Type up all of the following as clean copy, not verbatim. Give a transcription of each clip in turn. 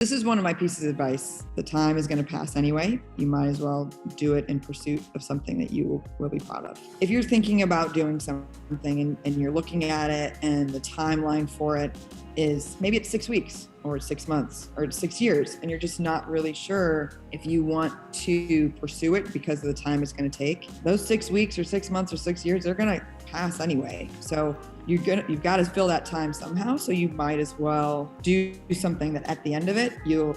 This is one of my pieces of advice. The time is going to pass anyway. You might as well do it in pursuit of something that you will be proud of. If you're thinking about doing something and you're looking at it and the timeline for it is maybe it's 6 weeks or it's 6 months or it's 6 years, and you're just not really sure if you want to pursue it because of the time it's going to take, those 6 weeks or 6 months or 6 years, they're going to pass anyway. So you've got to fill that time somehow. So you might as well do something that at the end of it, you'll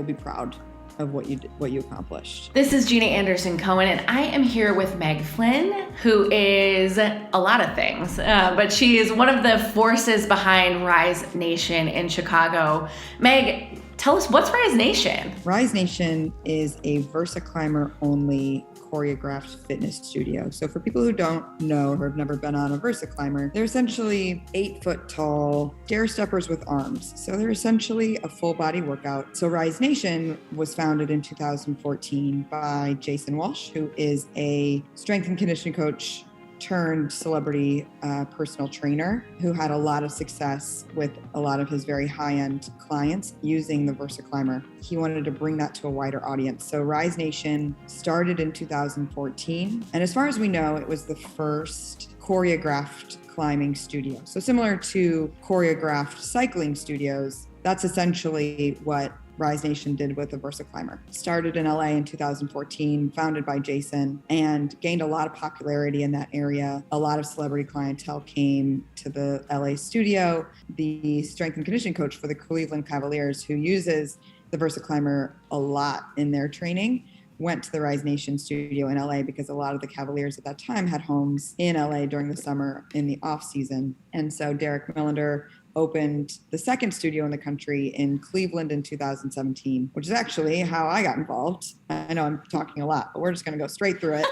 be proud of what you accomplished. This is Gina Anderson Cohen, and I am here with Meg Flynn, who is a lot of things, but she is one of the forces behind Rise Nation in Chicago. Meg, tell us, what's Rise Nation? Rise Nation is a Versaclimber only choreographed fitness studio. So for people who don't know or have never been on a Versaclimber, they're essentially 8-foot tall stair steppers with arms. So they're essentially a full body workout. So Rise Nation was founded in 2014 by Jason Walsh, who is a strength and conditioning coach turned celebrity personal trainer who had a lot of success with a lot of his very high-end clients using the Versaclimber. He wanted to bring that to a wider audience. So Rise Nation started in 2014. And as far as we know, it was the first choreographed climbing studio. So similar to choreographed cycling studios, that's essentially what Rise Nation did with the Versaclimber. Started in LA in 2014, founded by Jason, and gained a lot of popularity in that area. A lot of celebrity clientele came to the LA studio. The strength and conditioning coach for the Cleveland Cavaliers, who uses the Versaclimber a lot in their training, went to the Rise Nation studio in LA because a lot of the Cavaliers at that time had homes in LA during the summer in the off season. And so Derek Millender opened the second studio in the country in Cleveland in 2017, which is actually how I got involved. I know I'm talking a lot, but we're just going to go straight through it.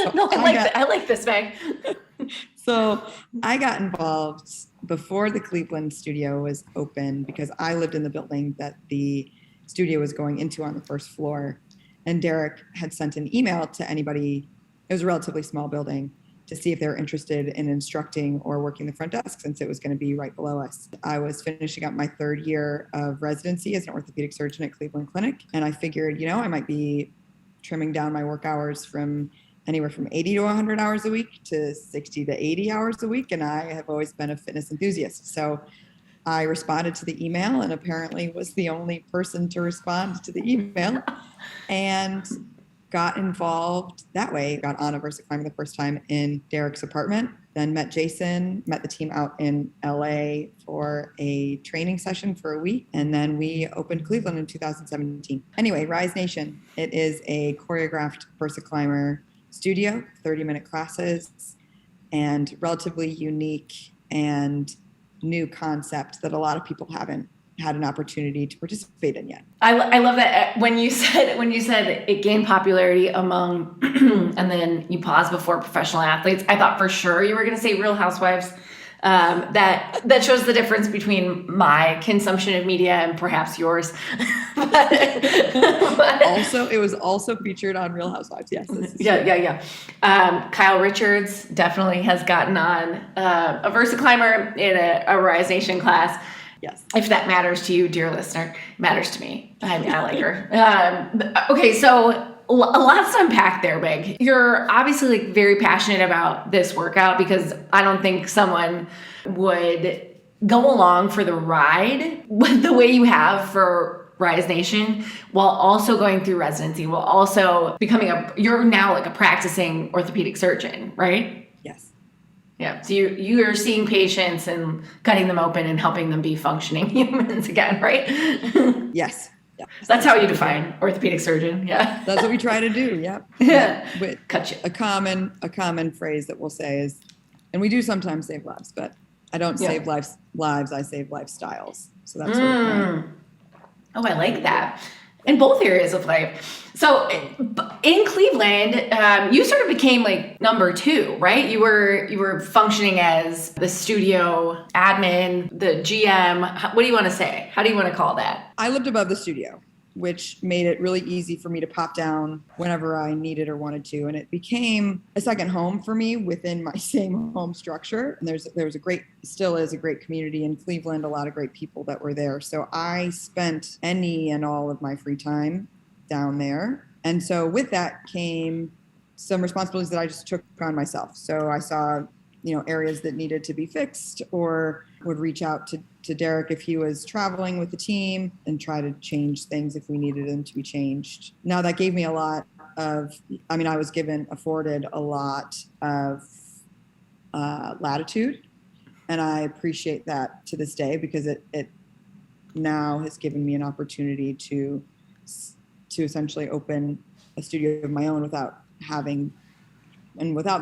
So no, I like this, Meg. So I got involved before the Cleveland studio was open because I lived in the building that the studio was going into on the first floor. And Derek had sent an email to anybody. It was a relatively small building, to see if they were interested in instructing or working the front desk, since it was going to be right below us. I was finishing up my 3rd year of residency as an orthopedic surgeon at Cleveland Clinic. And I figured, I might be trimming down my work hours from anywhere from 80 to 100 hours a week to 60 to 80 hours a week. And I have always been a fitness enthusiast. So I responded to the email and apparently was the only person to respond to the email and got involved that way. Got on a Versaclimber the first time in Derek's apartment, then met Jason, met the team out in LA for a training session for a week. And then we opened Cleveland in 2017. Anyway, Rise Nation, it is a choreographed Versaclimber studio, 30-minute classes, and relatively unique and new concept that a lot of people haven't had an opportunity to participate in yet. I love that when you said it gained popularity among and then you paused before professional athletes. I thought for sure you were going to say Real Housewives. That shows the difference between my consumption of media and perhaps yours. but also, it was also featured on Real Housewives. Yes. Yeah. Kyle Richards definitely has gotten on a Versaclimber in a Rise Nation class. Yes. If that matters to you, dear listener, matters to me. I like her. Okay, so a lot to unpack there, Meg. You're obviously very passionate about this workout because I don't think someone would go along for the ride the way you have for Rise Nation while also going through residency, while also becoming you're now like a practicing orthopedic surgeon, right? Yes. Yeah, so you are seeing patients and cutting them open and helping them be functioning humans again, right? Yes. Yeah. That's how you define orthopedic surgeon. Yeah. That's what we try to do. Yep. Yeah. Cut you. A common phrase that we'll say is, and we do sometimes save lives, but I don't save lives. I save lifestyles. So that's sort of Oh, I like that. In both areas of life. So in Cleveland, you sort of became like number 2, right? You were functioning as the studio admin, the GM. What do you want to say? How do you want to call that? I lived above the studio. which made it really easy for me to pop down whenever I needed or wanted to. And it became a second home for me within my same home structure. And still is a great community in Cleveland, a lot of great people that were there. So I spent any and all of my free time down there. And so with that came some responsibilities that I just took on myself. So I saw, areas that needed to be fixed, or would reach out to Derek if he was traveling with the team and try to change things if we needed them to be changed. Now that gave me a lot of, I was afforded a lot of latitude, and I appreciate that to this day, because it now has given me an opportunity to essentially open a studio of my own without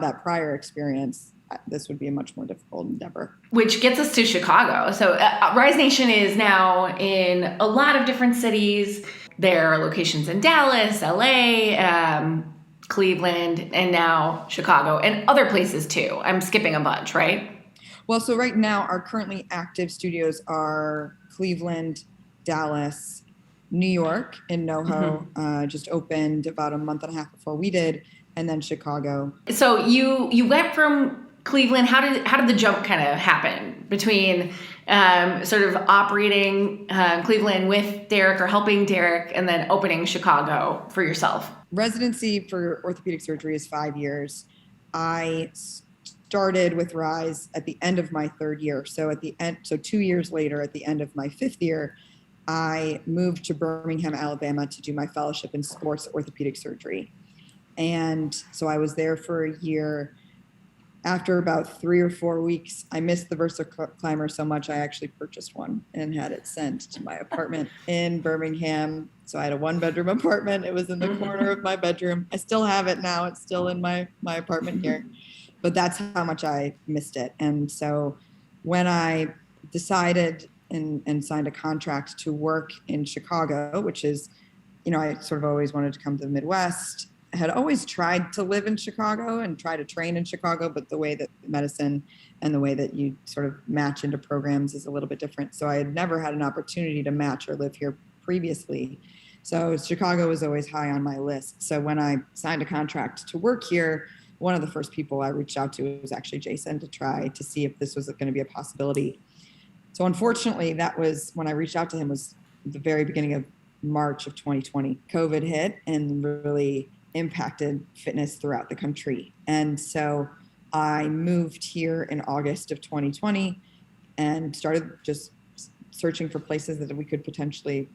that prior experience. This would be a much more difficult endeavor. Which gets us to Chicago. So Rise Nation is now in a lot of different cities. There are locations in Dallas, LA, Cleveland, and now Chicago, and other places too. I'm skipping a bunch, right? Well, so right now our currently active studios are Cleveland, Dallas, New York in NoHo, just opened about a month and a half before we did, and then Chicago. So you went from Cleveland. How did the jump kind of happen between sort of operating Cleveland with Derek or helping Derek, and then opening Chicago for yourself? Residency for orthopedic surgery is 5 years. I started with Rise at the end of my third year. So 2 years later, at the end of my fifth year, I moved to Birmingham, Alabama to do my fellowship in sports orthopedic surgery. And so I was there for a year. After about 3 or 4 weeks, I missed the Versaclimber so much, I actually purchased one and had it sent to my apartment in Birmingham. So I had a 1-bedroom apartment. It was in the corner of my bedroom. I still have it now. It's still in my apartment here. But that's how much I missed it. And so when I decided and signed a contract to work in Chicago, which is, I sort of always wanted to come to the Midwest. I had always tried to live in Chicago and try to train in Chicago, but the way that medicine and the way that you sort of match into programs is a little bit different. So I had never had an opportunity to match or live here previously. So Chicago was always high on my list. So when I signed a contract to work here, one of the first people I reached out to was actually Jason, to try to see if this was going to be a possibility. So unfortunately, that was when I reached out to him, was the very beginning of March of 2020. COVID hit and really impacted fitness throughout the country. And so I moved here in August of 2020 and started just searching for places that we could potentially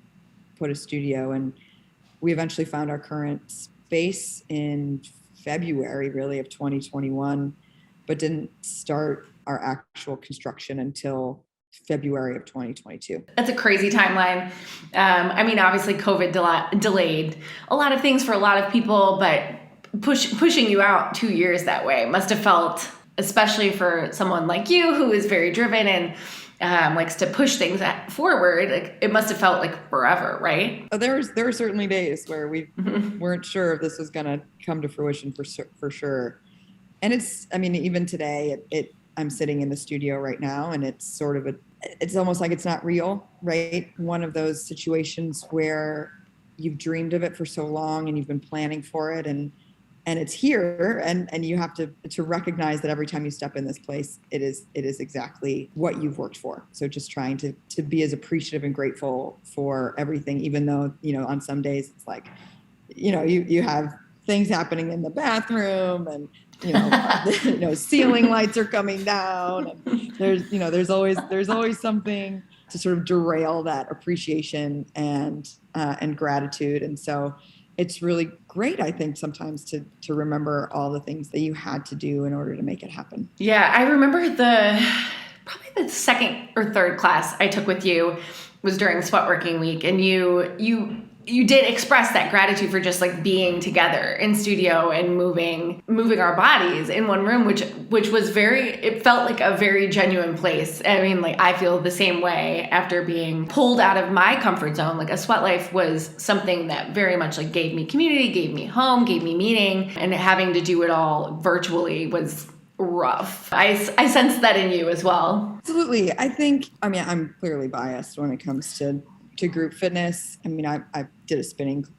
put a studio. And we eventually found our current space in February, really, of 2021, but didn't start our actual construction until February of 2022. That's a crazy timeline. Obviously COVID delayed a lot of things for a lot of people, but pushing you out 2 years that way must have felt, especially for someone like you who is very driven and likes to push things forward, like it must have felt like forever, right? There were certainly days where we weren't sure if this was going to come to fruition for sure. And it's, even today, I'm sitting in the studio right now, and it's it's almost like it's not real, right? One of those situations where you've dreamed of it for so long and you've been planning for it, and it's here, and you have to recognize that every time you step in this place, it is exactly what you've worked for. So just trying to be as appreciative and grateful for everything, even though, on some days it's like, you have things happening in the bathroom, and ceiling lights are coming down, and there's always something to sort of derail that appreciation and gratitude. And so it's really great, I think, sometimes to remember all the things that you had to do in order to make it happen. Yeah, I remember probably the second or third class I took with you was during Sweat Working Week, and you did express that gratitude for just like being together in studio and moving our bodies in one room, which was it felt like a very genuine place. I feel the same way after being pulled out of my comfort zone. Like a Sweat Life was something that very much like gave me community, gave me home, gave me meaning, and having to do it all virtually was rough. I sense that in you as well. Absolutely. I think, I'm clearly biased when it comes to to group fitness. I mean, I did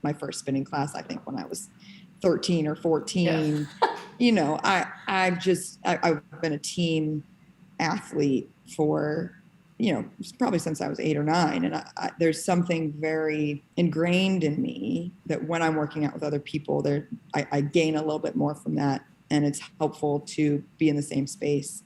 my first spinning class, I think when I was 13 or 14. Yeah. I've been a team athlete for, probably since I was 8 or 9. And there's something very ingrained in me that when I'm working out with other people, I gain a little bit more from that. And it's helpful to be in the same space,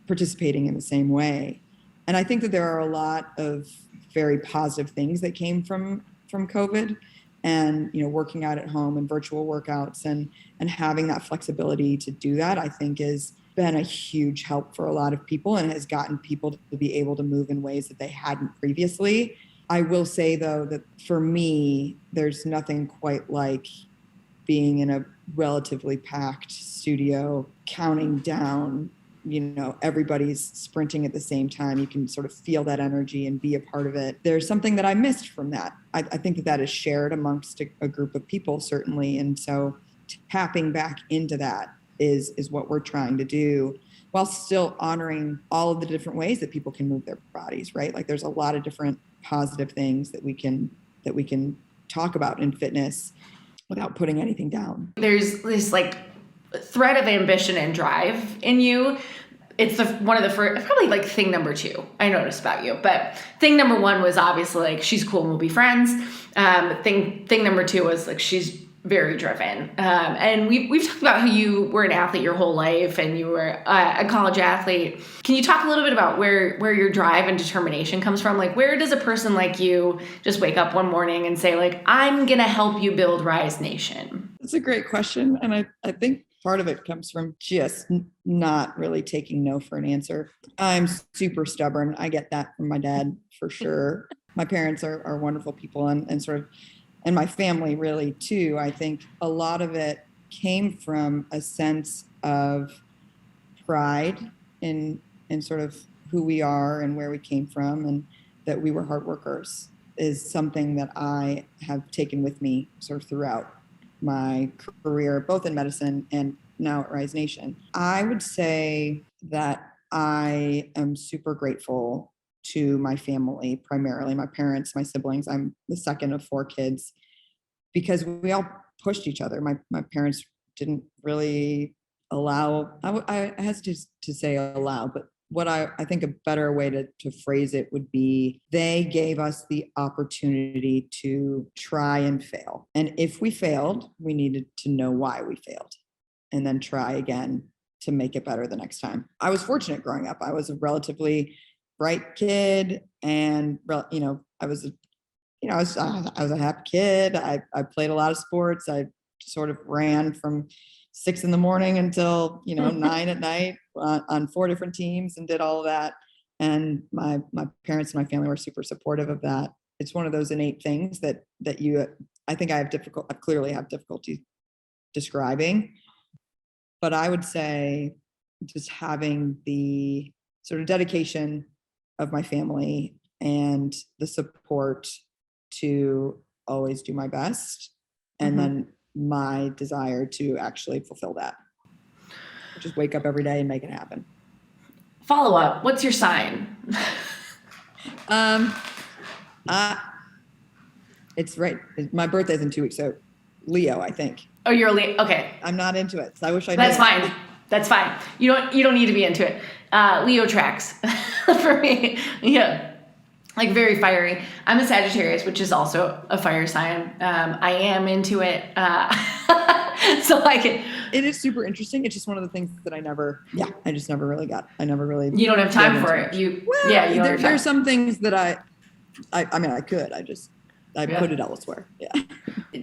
participating in the same way. And I think that there are a lot of very positive things that came from COVID, and working out at home and virtual workouts and having that flexibility to do that, I think has been a huge help for a lot of people and has gotten people to be able to move in ways that they hadn't previously. I will say though that for me, there's nothing quite like being in a relatively packed studio, counting down, everybody's sprinting at the same time. You can sort of feel that energy and be a part of it. There's something that I missed from that. I think that is shared amongst a group of people, certainly. And so tapping back into that is what we're trying to do, while still honoring all of the different ways that people can move their bodies, right? Like there's a lot of different positive things that we can talk about in fitness without putting anything down. There's this like thread of ambition and drive in you. It's one of the first, probably like thing number 2 I noticed about you. But thing number 1 was obviously like, she's cool and we'll be friends. Thing number 2 was like, she's very driven. And we've talked about how you were an athlete your whole life and you were a college athlete. Can you talk a little bit about where your drive and determination comes from? Like, where does a person like you just wake up one morning and say like, I'm going to help you build Rise Nation? That's a great question. And I think part of it comes from just not really taking no for an answer. I'm super stubborn. I get that from my dad for sure. My parents are wonderful people and sort of, and my family really too. I think a lot of it came from a sense of pride in sort of who we are and where we came from, and that we were hard workers is something that I have taken with me sort of throughout my career, both in medicine and now at Rise Nation. I would say that I am super grateful to my family, primarily my parents, my siblings. I'm the second of 4 kids, because we all pushed each other. My parents didn't really allow, I hesitate to say allow, but what I think a better way to phrase it would be, they gave us the opportunity to try and fail. And if we failed, we needed to know why we failed and then try again to make it better the next time. I was fortunate growing up. I was a relatively bright kid, and I was a happy kid. I played a lot of sports. I sort of ran from 6 in the morning until 9 at night on 4 different teams and did all of that. And my parents and my family were super supportive of that. It's one of those innate things that I think I clearly have difficulty describing. But I would say just having the sort of dedication of my family and the support to always do my best, and then my desire to actually fulfill that. Just wake up every day and make it happen. Follow up. What's your sign? It's right. My birthday's in 2 weeks, so Leo, I think. Oh, you're a Leo. Okay. I'm not into it, so I wish I did. That's fine. That's fine. You don't need to be into it. Leo tracks for me. Yeah. Like very fiery. I'm a Sagittarius, which is also a fire sign. I am into it. So I can. It is super interesting. It's just one of the things that I just never really got. I never really. You don't have time for it. There's some things that I mean, I could. I put it elsewhere. Yeah.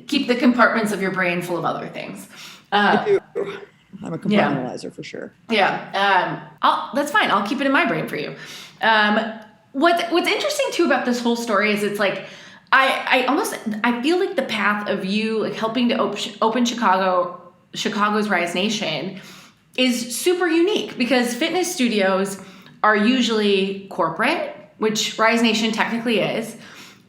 Keep the compartments of your brain full of other things. I do. I'm a compartmentalizer for sure. Yeah. That's fine. I'll keep it in my brain for you. What's interesting too about this whole story is it's like I feel like the path of you like helping to open Chicago's Rise Nation is super unique, because fitness studios are usually corporate, which Rise Nation technically is,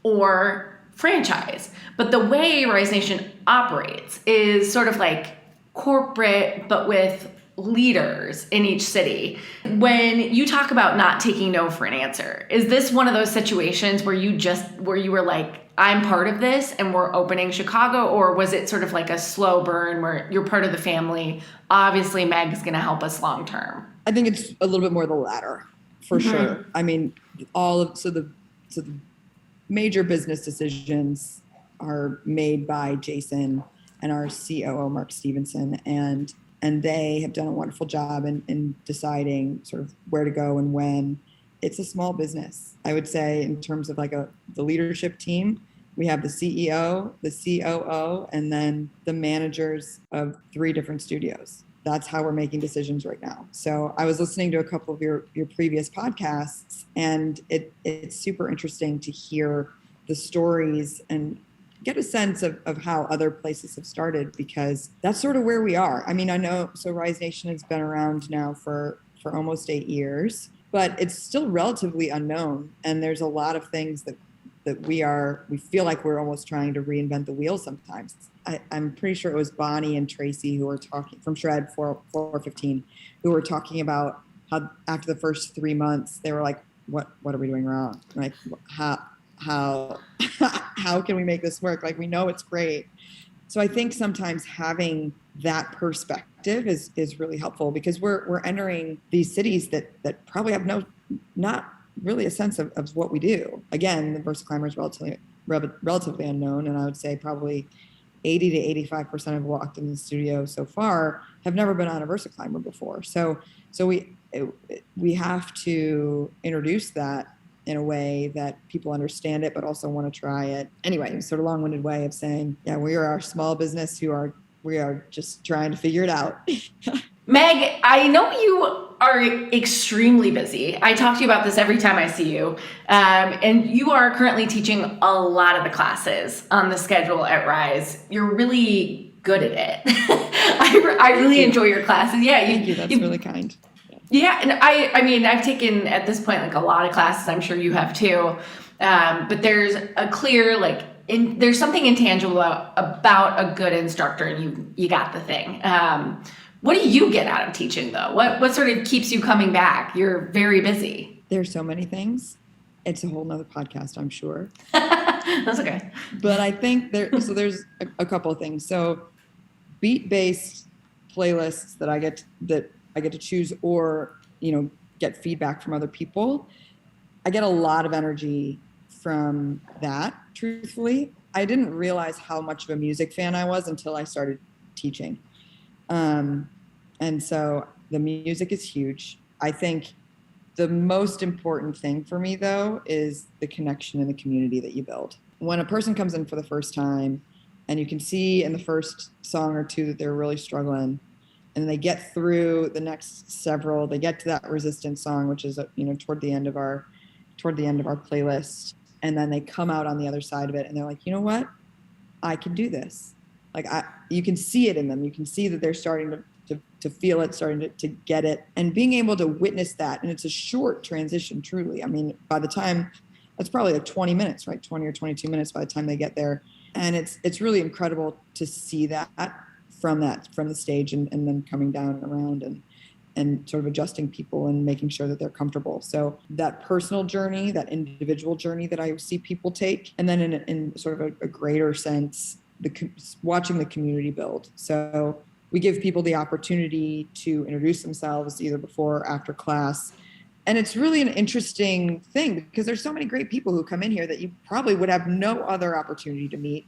or franchise. But the way Rise Nation operates is sort of like corporate, but with leaders in each city. When you talk about not taking no for an answer, is this one of those situations where you were like, I'm part of this and we're opening Chicago? Or was it sort of like a slow burn where you're part of the family? Obviously, Meg's going to help us long term. I think it's a little bit more the latter, for sure. I mean, the major business decisions are made by Jason and our COO, Mark Stevenson, and they have done a wonderful job in deciding sort of where to go and when. It's a small business. I would say in terms of like the leadership team, we have the CEO, the COO, and then the managers of 3 different studios. That's how we're making decisions right now. So I was listening to a couple of your previous podcasts, and it's super interesting to hear the stories and get a sense of how other places have started, because that's sort of where we are. I mean, I know, so Rise Nation has been around now for almost 8 years, but it's still relatively unknown. And there's a lot of things that we feel like we're almost trying to reinvent the wheel sometimes. I'm pretty sure it was Bonnie and Tracy who were talking from Shred 415, who were talking about how after the first 3 months, they were like, what are we doing wrong? Like, how can we make this work? Like, we know it's great. So I think sometimes having that perspective is really helpful, because we're entering these cities that probably have not really a sense of what we do. Again, the Versaclimber is relatively unknown, and I would say probably 80 to 85% have walked in the studio so far have never been on a Versaclimber before. So we have to introduce that in a way that people understand it, but also want to try it. Anyway, sort of long-winded way of saying, yeah, we are a small business we are just trying to figure it out. Meg, I know you are extremely busy. I talk to you about this every time I see you. And you are currently teaching a lot of the classes on the schedule at Rise. You're really good at it. I really enjoy your classes. Yeah, Thank you. That's really kind. Yeah, and I mean, I've taken at this point like a lot of classes. I'm sure you have too. But there's a clear there's something intangible about a good instructor, and you got the thing. What do you get out of teaching though? What sort of keeps you coming back? You're very busy. There's so many things. It's a whole nother podcast, I'm sure. That's okay. But I think there's a couple of things. So beat-based playlists that I get to choose, or, get feedback from other people. I get a lot of energy from that, truthfully. I didn't realize how much of a music fan I was until I started teaching. And so the music is huge. I think the most important thing for me, though, is the connection in the community that you build. When a person comes in for the first time and you can see in the first song or two that they're really struggling, and they get through the next several, they get to that resistance song, which is, toward the end of our playlist. And then they come out on the other side of it and they're like, you know what? I can do this. Like, you can see it in them. You can see that they're starting to feel it, starting to get it, and being able to witness that. And it's a short transition, truly. I mean, by the time, that's probably like 20 minutes, right? 20 or 22 minutes by the time they get there. And it's really incredible to see that from the stage, and then coming down around and sort of adjusting people and making sure that they're comfortable. So that personal journey, that individual journey that I see people take, and then in sort of a greater sense, watching the community build. So we give people the opportunity to introduce themselves either before or after class. And it's really an interesting thing, because there's so many great people who come in here that you probably would have no other opportunity to meet.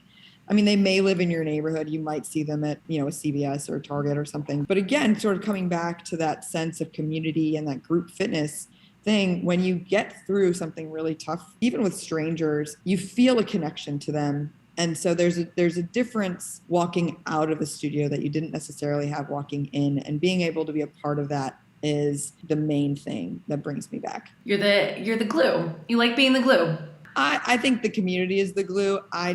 I mean, they may live in your neighborhood. You might see them at, a CVS or Target or something. But again, sort of coming back to that sense of community and that group fitness thing, when you get through something really tough, even with strangers, you feel a connection to them. And so there's a difference walking out of the studio that you didn't necessarily have walking in, and being able to be a part of that is the main thing that brings me back. You're the glue. You like being the glue. I think the community is the glue. I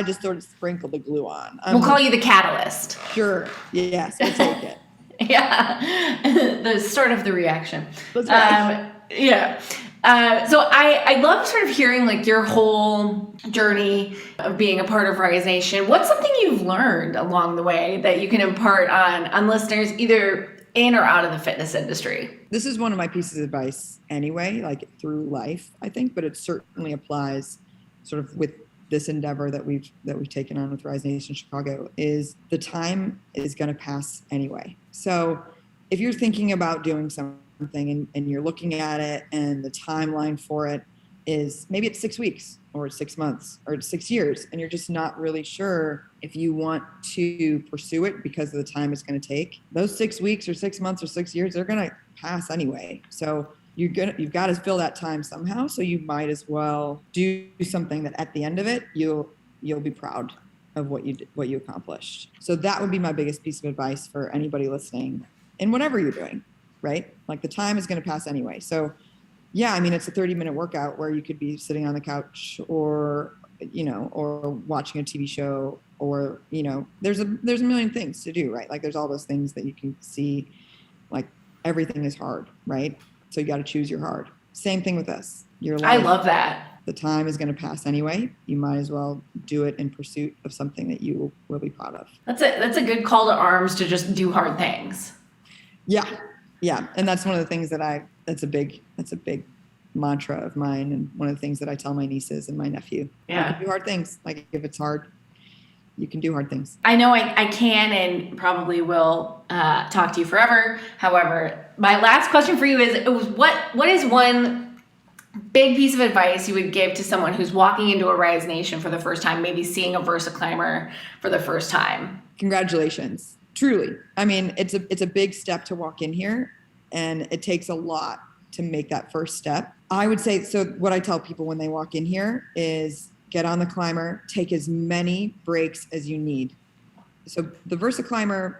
just sort of sprinkle the glue on. We'll call you the catalyst. Sure. Yes, we'll take it. Yeah. The start of the reaction. That's right. Yeah. So I love sort of hearing like your whole journey of being a part of Rise Nation. What's something you've learned along the way that you can impart on listeners either in or out of the fitness industry? This is one of my pieces of advice anyway, like through life, I think, but it certainly applies sort of with this endeavor that we've taken on with Rise Nation Chicago, is the time is going to pass anyway. So if you're thinking about doing something and you're looking at it and the timeline for it is maybe it's 6 weeks or it's 6 months or it's 6 years, and you're just not really sure if you want to pursue it because of the time it's going to take, those 6 weeks or 6 months or 6 years, they're going to pass anyway. So you've got to fill that time somehow. So you might as well do something that at the end of it, you'll be proud of what you accomplished. So that would be my biggest piece of advice for anybody listening in whatever you're doing, right? Like the time is going to pass anyway. So yeah, I mean, it's a 30-minute workout where you could be sitting on the couch or watching a TV show, or, there's a million things to do, right? Like there's all those things that you can see, like everything is hard, right? So you got to choose your hard. Same thing with this. Your life, I love that. The time is going to pass anyway. You might as well do it in pursuit of something that you will be proud of. That's a good call to arms to just do hard things. Yeah. And that's one of the things that's a big mantra of mine. And one of the things that I tell my nieces and my nephew. Yeah. You can do hard things. Like if it's hard, you can do hard things. I know I can and probably will talk to you forever. However, my last question for you is what is one big piece of advice you would give to someone who's walking into a Rise Nation for the first time, maybe seeing a Versaclimber for the first time? Congratulations. Truly. I mean, it's a big step to walk in here, and it takes a lot to make that first step. I would say, so what I tell people when they walk in here is get on the climber, take as many breaks as you need. So the Versaclimber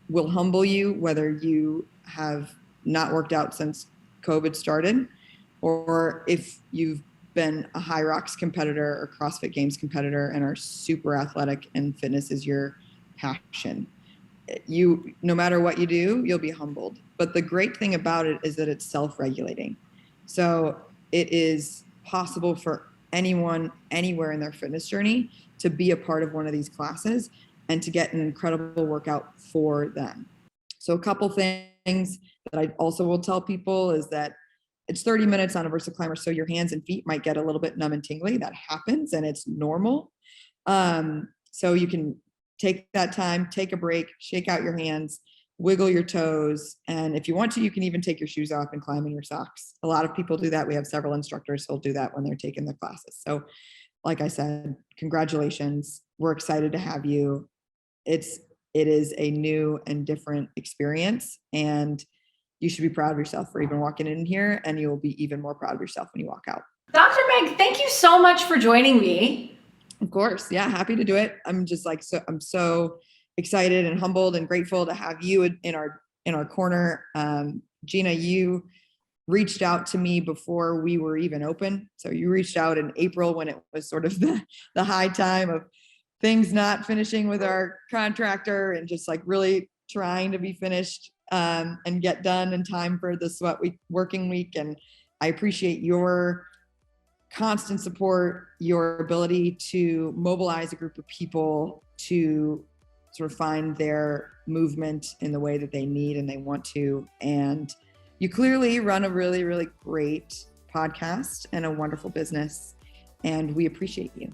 will humble you, whether you have not worked out since COVID started, or if you've been a High Rocks competitor or CrossFit Games competitor and are super athletic and fitness is your passion. No matter what you do, you'll be humbled. But the great thing about it is that it's self-regulating. So it is possible for anyone, anywhere in their fitness journey to be a part of one of these classes and to get an incredible workout for them. So a couple things that I also will tell people is that it's 30 minutes on a Versaclimber, so your hands and feet might get a little bit numb and tingly. That happens, and it's normal. So you can take that time, take a break, shake out your hands, wiggle your toes. And if you want to, you can even take your shoes off and climb in your socks. A lot of people do that. We have several instructors who'll do that when they're taking the classes. So like I said, congratulations. We're excited to have you. It is a new and different experience, and you should be proud of yourself for even walking in here, and you will be even more proud of yourself when you walk out. Dr. Meg, thank you so much for joining me. Of course. Yeah. Happy to do it. I'm just like, I'm so excited and humbled and grateful to have you in our corner. Gina, you reached out to me before we were even open. So you reached out in April when it was sort of the high time of things not finishing with our contractor and just like really trying to be finished and get done in time for the sweat week working week. And I appreciate your constant support, your ability to mobilize a group of people to sort of find their movement in the way that they need and they want to. And you clearly run a really, really great podcast and a wonderful business, and we appreciate you.